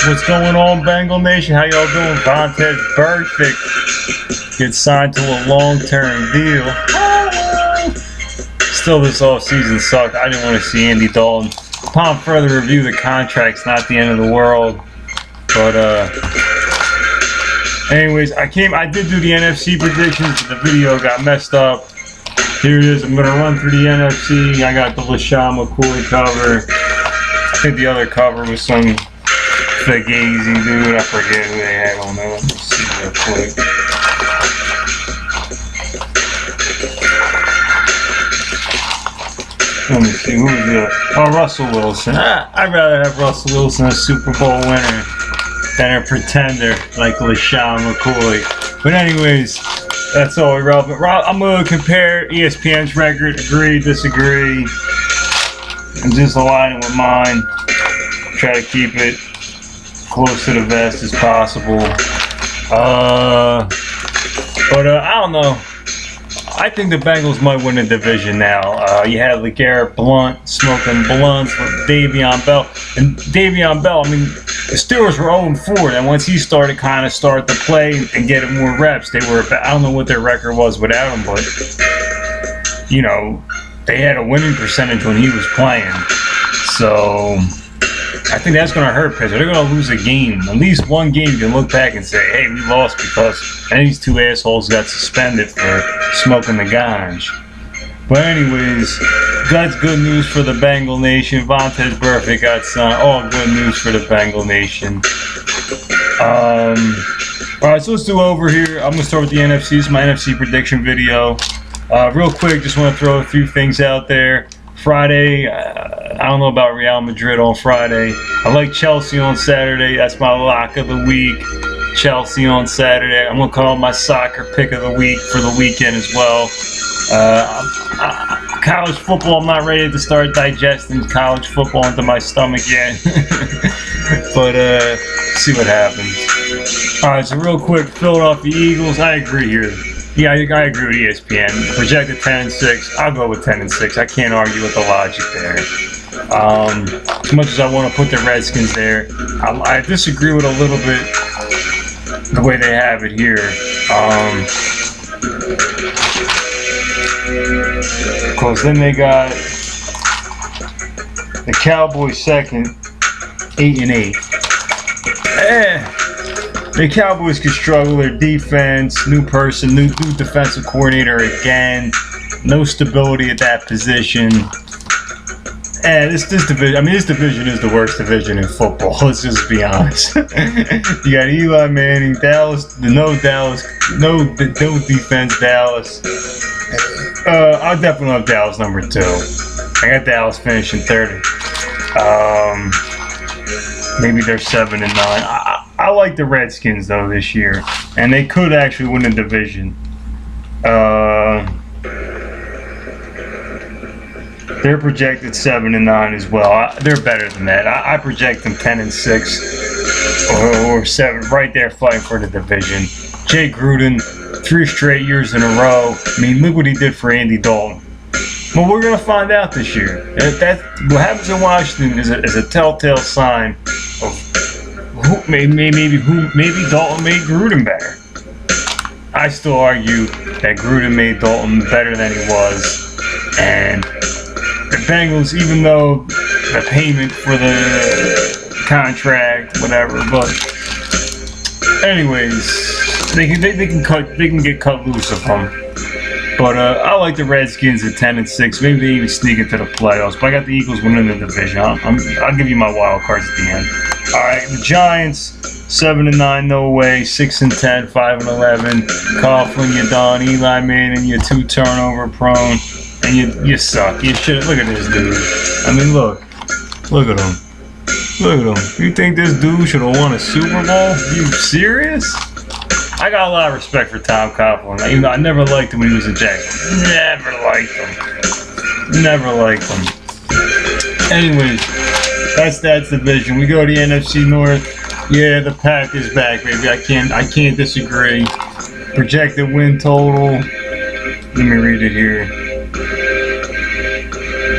What's going on, Bengal Nation? How y'all doing? Vontaze Burfict gets signed to a long-term deal. Still, this offseason sucked. I didn't want to see Andy Dalton. Upon further review, the contract's not the end of the world. But anyways, I did do the NFC predictions, but the video got messed up. Here it is. I'm gonna run through the NFC. I got the LaShawn McCoy cover. I think the other cover was some Fugazi dude. I forget who they had on there. Let me see real quick. Let me see, who was the... Oh, Russell Wilson. I'd rather have Russell Wilson, a Super Bowl winner, than a pretender like LaShawn McCoy. But anyways, that's all irrelevant. I'm going to compare ESPN's record, agree, disagree, and just align it with mine. Try to keep it close to the vest as possible. But I don't know. I think the Bengals might win the division now. You had LeGarrette Blount smoking blunts with Davion Bell. And Davion Bell, I mean, the Steelers were 0-4. And once he started to play and get more reps, they were, I don't know what their record was without him, but, you know, they had a winning percentage when he was playing. So I think that's going to hurt because they're going to lose a game. At least one game you can look back and say, hey, we lost because these two assholes got suspended for smoking the ganj. But anyways, that's good news for the Bengal Nation. Vontaze Burfict got signed. All good news for the Bengal Nation. Alright, so let's do over here. I'm going to start with the NFC. This is my NFC prediction video. Real quick, just want to throw a few things out there. Friday, I don't know about Real Madrid on Friday. I like Chelsea on Saturday. That's my lock of the week. Chelsea on Saturday. I'm going to call it my soccer pick of the week for the weekend as well. College football, I'm not ready to start digesting college football into my stomach yet. But see what happens. Alright, so real quick, Philadelphia Eagles. I agree here. Yeah, I agree with ESPN. Projected 10-6. I'll go with 10-6. I can't argue with the logic there. As much as I want to put the Redskins there, I disagree with a little bit the way they have it here. Because then they got the Cowboys second, 8-8. The Cowboys could struggle. Their defense, new person, new defensive coordinator again. No stability at that position. And this division, I mean, this division is the worst division in football. Let's just be honest. You got Eli Manning, Dallas, no defense, Dallas. I'll definitely have Dallas number 2. I got Dallas finishing 30. Maybe they're 7-9. I like the Redskins though this year, and they could actually win the division. They're projected 7-9 as well. They're better than that. I project them 10-6 or 7, right there fighting for the division. Jay Gruden, 3 straight years in a row. I mean, look what he did for Andy Dalton. Well, we're gonna find out this year. What happens in Washington is a telltale sign of maybe Dalton made Gruden better. I still argue that Gruden made Dalton better than he was, and the Bengals, even though the payment for the contract, whatever, but anyways, they can get cut loose of them. But I like the Redskins at 10-6. Maybe they even sneak into the playoffs. But I got the Eagles winning the division. I'll give you my wild cards at the end. All right, the Giants 7-9, no way. 6-10, 5-11. Coughlin, you're done. Eli Manning, you're 2 turnover prone, and you suck. You should look at this dude. I mean, look at him. Look at him. You think this dude should have won a Super Bowl? You serious? I got a lot of respect for Tom Coughlin. I never liked him when he was a Jackson. Never liked him. Never liked him. Anyways, that's that division. We go to the NFC North. Yeah, the Pack is back, baby. I can't disagree. Projected win total. Let me read it here.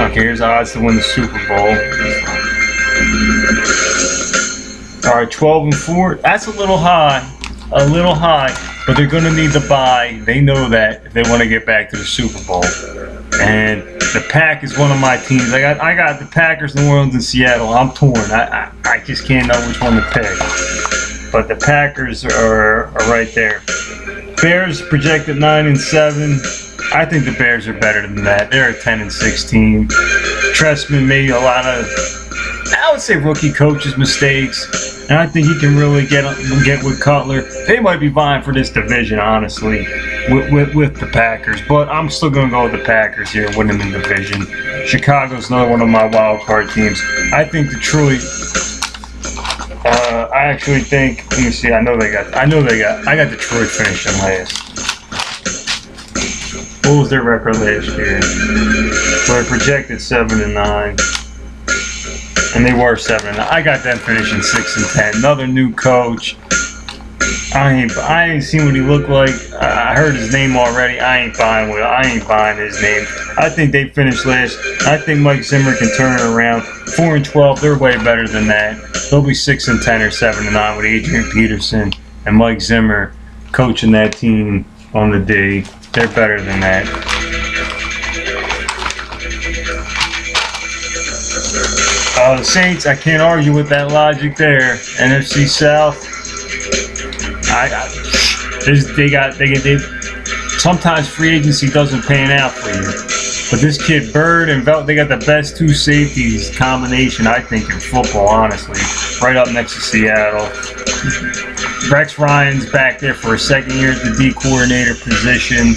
Okay, here's odds to win the Super Bowl. All right, 12-4. That's a little high. But they're going to need the bye. They know that if they want to get back to the Super Bowl. And the Pack is one of my teams. I got the Packers, New Orleans, and Seattle. I'm torn. I just can't know which one to pick. But the Packers are right there. Bears projected 9-7. I think the Bears are better than that. They're a 10-6 team. Trestman made a lot of, I would say, rookie coaches' mistakes. And I think he can really get with Cutler. They might be vying for this division, honestly, with the Packers. But I'm still going to go with the Packers here, winning the division. Chicago's another one of my wild card teams. I think Detroit. I actually think. Let me see. I got Detroit finishing last. What was their record last year? So I projected 7-9. And they were 7. I got them finishing 6-10. Another new coach. I ain't seen what he looked like. I heard his name already. I ain't buying his name. I think they finished last. I think Mike Zimmer can turn it around. 4-12. They're way better than that. They'll be 6-10 or 7-9 with Adrian Peterson and Mike Zimmer coaching that team on the D. They're better than that. The Saints, I can't argue with that logic there. NFC South, sometimes free agency doesn't pan out for you. But this kid Bird and Velt, they got the best two safeties combination, I think, in football, honestly. Right up next to Seattle. Rex Ryan's back there for a second year at the D coordinator position.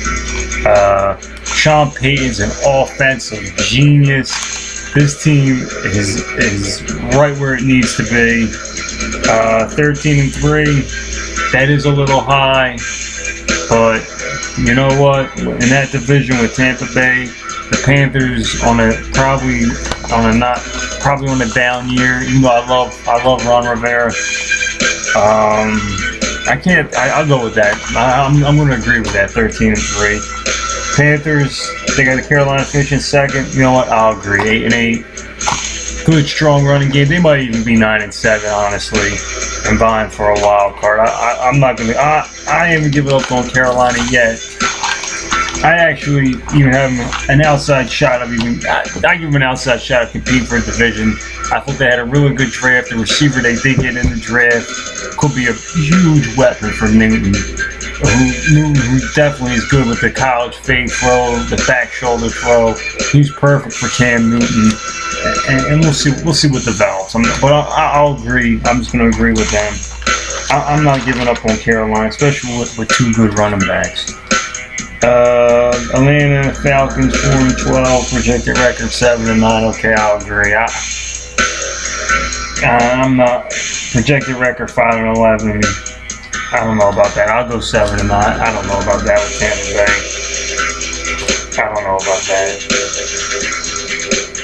Sean Payton's an offensive genius. This team is right where it needs to be. 13-3. That is a little high, but you know what? In that division with Tampa Bay, the Panthers probably on a down year. Even though I love Ron Rivera. I'll go with that. I'm going to agree with that. 13-3. Panthers, they got the Carolina finishing second. You know what? I'll agree. 8-8. Good, strong running game. They might even be 9-7, honestly, and vying for a wild card. I'm not gonna. I haven't given up on Carolina yet. I actually even have an outside shot of I give them an outside shot of competing for a division. I thought they had a really good draft. The receiver they did get in the draft could be a huge weapon for Newton. Who definitely is good with the college fade throw, the back shoulder throw. He's perfect for Cam Newton, and we'll see what develops. But I'll agree. I'm just going to agree with them. I'm not giving up on Carolina, especially with two good running backs. Atlanta Falcons 4-12, projected record 7-9. Okay, I'll agree. I'm not projected record 5-11. I don't know about that. I'll go 7-9. I don't know about that with Tampa Bay. I don't know about that.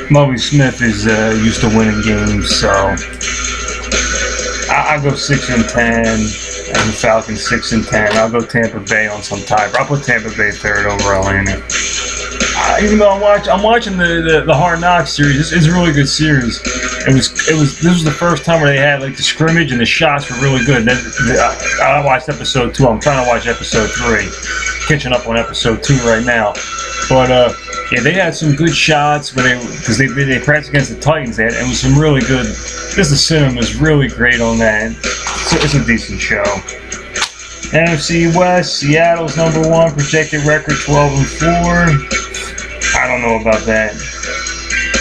Moby Smith is used to winning games, so I'll go 6-10, and the Falcons 6-10. I'll go Tampa Bay on some tie. I'll put Tampa Bay third over Atlanta. Even though I'm watching the Hard Knocks series, it's a really good series. This was the first time where they had like the scrimmage and the shots were really good. Then I watched episode 2. I'm trying to watch episode 3. Catching up on episode 2 right now. But yeah, they had some good shots because they practiced against the Titans. It was some really good. The cinema is really great on that. It's a decent show. NFC West, Seattle's number 1, projected record 12-4. I don't know about that.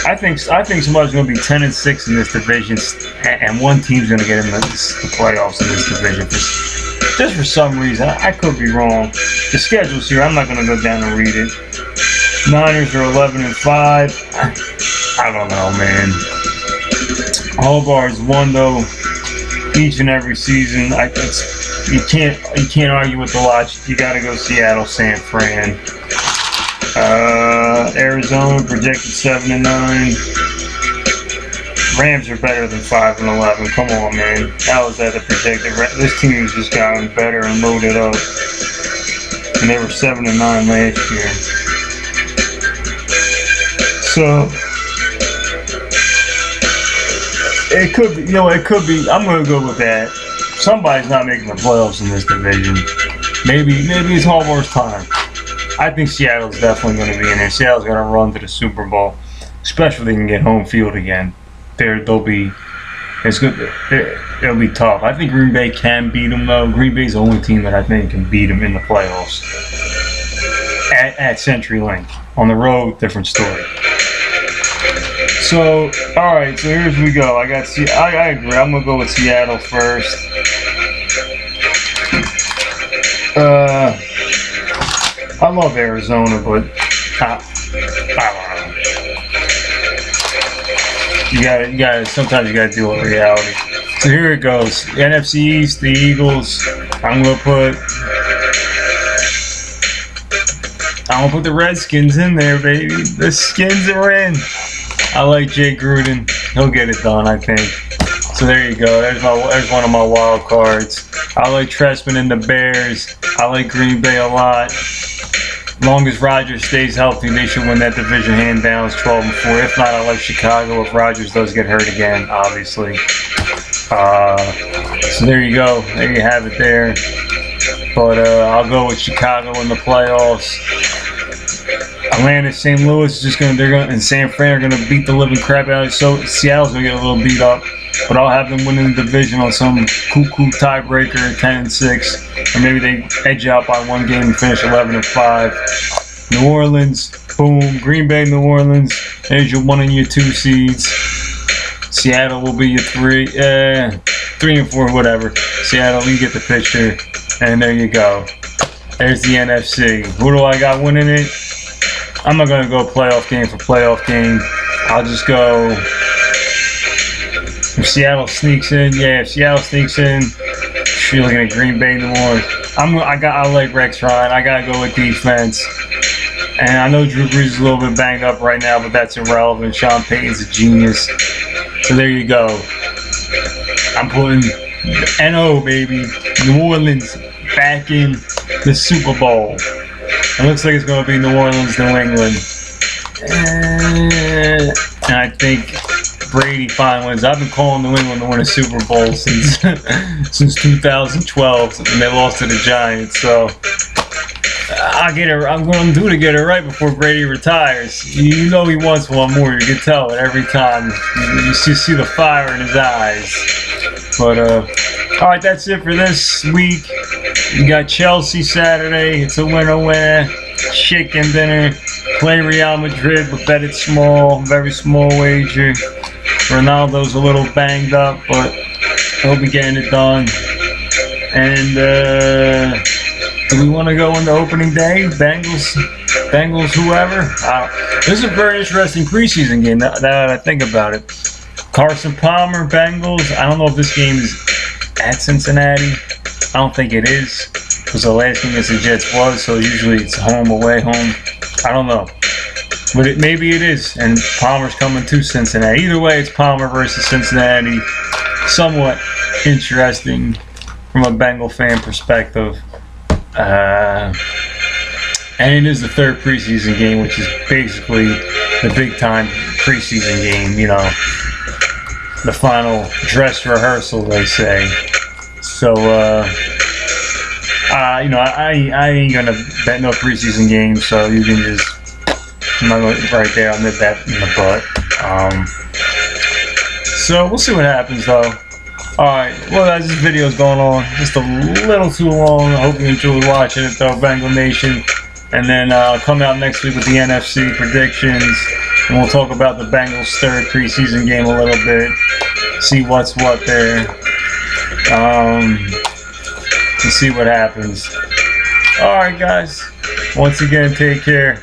I think somebody's going to be 10-6 in this division, and one team's going to get in the playoffs in this division. Just for some reason, I could be wrong. The schedule's here. I'm not going to go down and read it. Niners are 11-5. I don't know, man. Hobart won though each and every season. You can't argue with the logic. You got to go Seattle, San Fran. Arizona projected 7-9. Rams are better than 5-11. Come on, man. How is that a projected? This team's just gotten better and loaded up. And they were 7-9 last year. So It could be, it could be. I'm gonna go with that. Somebody's not making the playoffs in this division. Maybe it's Hallmark's time. I think Seattle's definitely going to be in there. Seattle's going to run to the Super Bowl, especially if they can get home field again. It'll be tough. I think Green Bay can beat them though. Green Bay's the only team that I think can beat them in the playoffs at CenturyLink. On the road, different story. So, all right. So here's we go. I agree. I'm gonna go with Seattle first. I love Arizona, but I don't know. You gotta. Sometimes you gotta deal with reality. So here it goes. The NFC East, the Eagles. I'm gonna put the Redskins in there, baby. The Skins are in. I like Jay Gruden. He'll get it done, I think. So there you go. There's one of my wild cards. I like Trestman and the Bears. I like Green Bay a lot. As long as Rodgers stays healthy, they should win that division hand down. It's 12-4. If not, I like Chicago if Rodgers does get hurt again, obviously. So there you go. There you have it there. But I'll go with Chicago in the playoffs. Atlanta, St. Louis and San Fran are gonna beat the living crap out of it. So Seattle's gonna get a little beat up. But I'll have them winning the division on some cuckoo tiebreaker, 10-6, or maybe they edge out by one game and finish 11-5. New Orleans, boom. Green Bay, New Orleans. There's your 1 and your 2 seeds. Seattle will be your 3 and 4, whatever. Seattle, you get the picture, and there you go. There's the NFC. Who do I got winning it? I'm not gonna go playoff game for playoff game. I'll just go. If Seattle sneaks in, if Seattle sneaks in, you're looking at Green Bay, New Orleans. I like Rex Ryan. I gotta go with defense. And I know Drew Brees is a little bit banged up right now, but that's irrelevant. Sean Payton's a genius. So there you go. I'm putting NO, baby. New Orleans back in the Super Bowl. It looks like it's going to be New Orleans, New England. And I think Brady finally wins. I've been calling New England to win a Super Bowl since 2012, and they lost to the Giants. So I'll get it. I'm going to do to get it right before Brady retires. You know he wants one more. You can tell it every time. You see the fire in his eyes. But all right, that's it for this week. You got Chelsea Saturday. It's a winner. Chicken dinner. Play Real Madrid, but bet it's small. Very small wager. Ronaldo's a little banged up, but he'll be getting it done. And do we want to go into opening day? Bengals, whoever? This is a very interesting preseason game now that I think about it. Carson Palmer, Bengals. I don't know if this game is at Cincinnati. I don't think it is, because the last game against the Jets was, so usually it's home, away, home. I don't know. But maybe it is, and Palmer's coming to Cincinnati. Either way, it's Palmer versus Cincinnati. Somewhat interesting from a Bengal fan perspective. And it is the third preseason game, which is basically the big-time preseason game, you know. The final dress rehearsal, they say. So, you know, I ain't gonna bet no preseason games, so you can just, I'm not gonna, right there, I'll nip that in the butt. So we'll see what happens, though. Alright, well, as this video is going on just a little too long. I hope you enjoyed watching it, though, Bengal Nation. And then I'll come out next week with the NFC predictions, and we'll talk about the Bengals' third preseason game a little bit, see what's what there, and see what happens. Alright, guys, once again, take care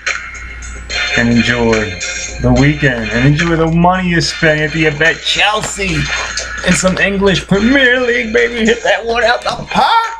and enjoy the weekend, and enjoy the money you spend if you bet Chelsea in some English Premier League, baby. Hit that one out the park.